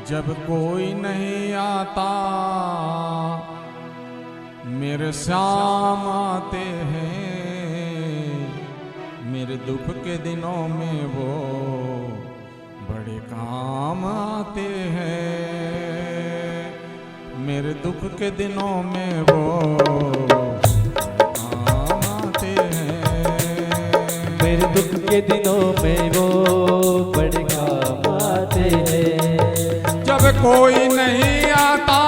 जब कोई नहीं आता मेरे श्याम आते हैं, मेरे दुख के दिनों में वो बड़े काम आते हैं। मेरे दुख के दिनों में वो काम आते हैं। मेरे दुख के दिनों में वो बड़े काम आते हैं। जब कोई नहीं आता,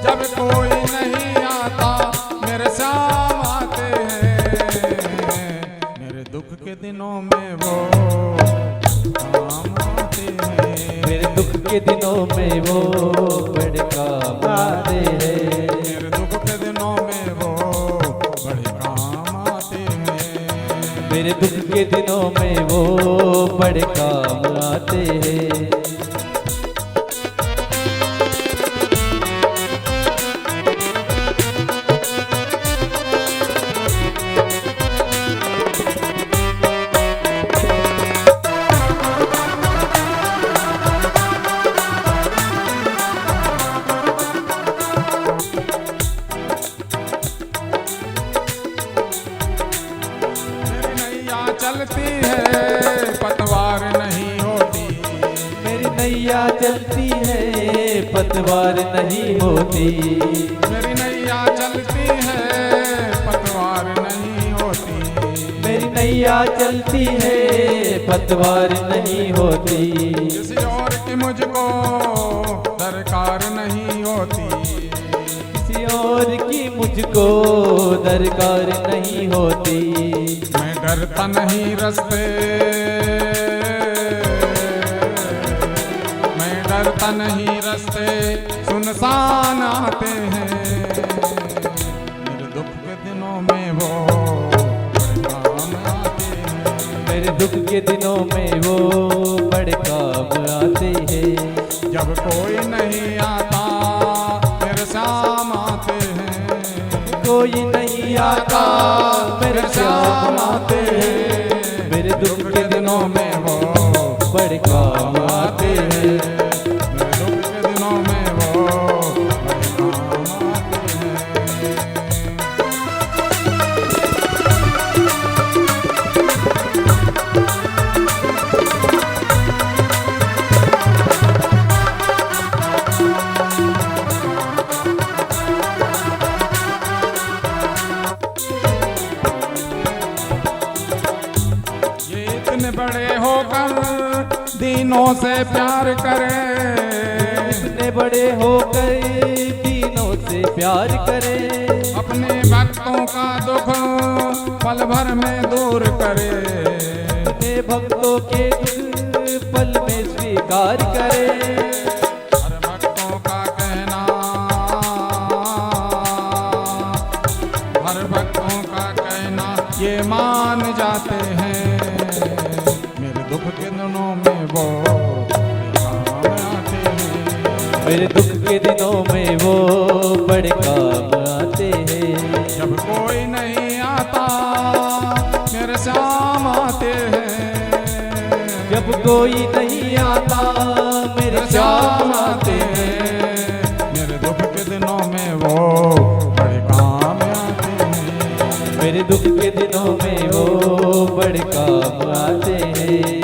जब कोई नहीं आता मेरे श्याम आते हैं। मेरे दुख के दिनों में वो काम आते हैं। मेरे दुख के दिनों में वो बड़े काम आते हैं। मेरे दुख के दिनों में वो बड़े काम आते हैं। मेरे दुख के दिनों में वो बड़े काम आते हैं। चलती है पतवार नहीं होती, मेरी नैया चलती है पतवार नहीं होती। मेरी नैया चलती है पतवार नहीं होती। मेरी नैया चलती है पतवार नहीं होती। किसी और की मुझको दरकार नहीं होती, किसी और की मुझको दरकार नहीं होती। मैं डरता नहीं रास्ते, मैं डरता नहीं रास्ते सुनसान आते हैं। मेरे दुख के दिनों में वो बड़े काम आते हैं। मेरे दुख के दिनों में वो बड़े काम आते हैं। जब कोई नहीं आता मेरे श्याम आते हैं। कोई नहीं आता मेरे श्याम आते हैं। मेरे दुख के दिनों में वो बड़े काम आते हैं। मेरे दुख के दिनों में वो बड़े काम आते हैं। इतने बड़े होकर दीनों से प्यार करे, इतने बड़े होकर दीनों से प्यार करे। अपने भक्तों का दुख पल भर में दूर करे। अपने भक्तों के दुख पल में स्वीकार करे। हर भक्तों का कहना, हर भक्तों का कहना ये मान जाते हैं। मेरे दुख के दिनों में वो बड़े काम आते हैं। मेरे दुख के दिनों में वो बड़े काम आते हैं। जब कोई नहीं आता मेरे श्याम आते हैं। जब कोई नहीं आता मेरे श्याम आते हैं। मेरे दुख के दिनों में वो बड़े काम आते हैं। मेरे दुख के दिनों में वो बड़े काम आते हैं।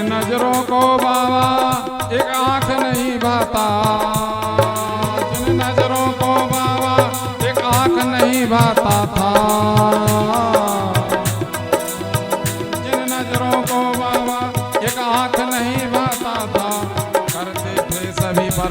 नजरों को बाबा एक आंख नहीं भाता, जिन नजरों को बाबा एक आंख नहीं भाता था। जिन नजरों को बाबा एक आंख नहीं भाता था, करते थे सभी पर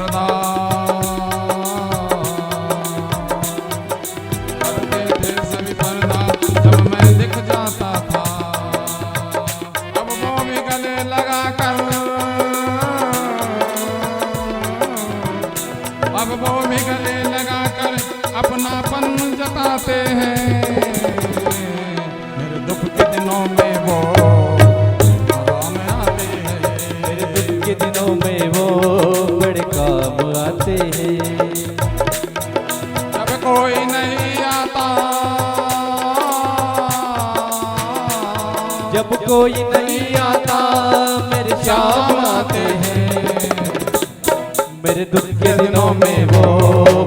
जब कोई नहीं आता मेरे श्याम आते हैं, मेरे दुख के दिनों में वो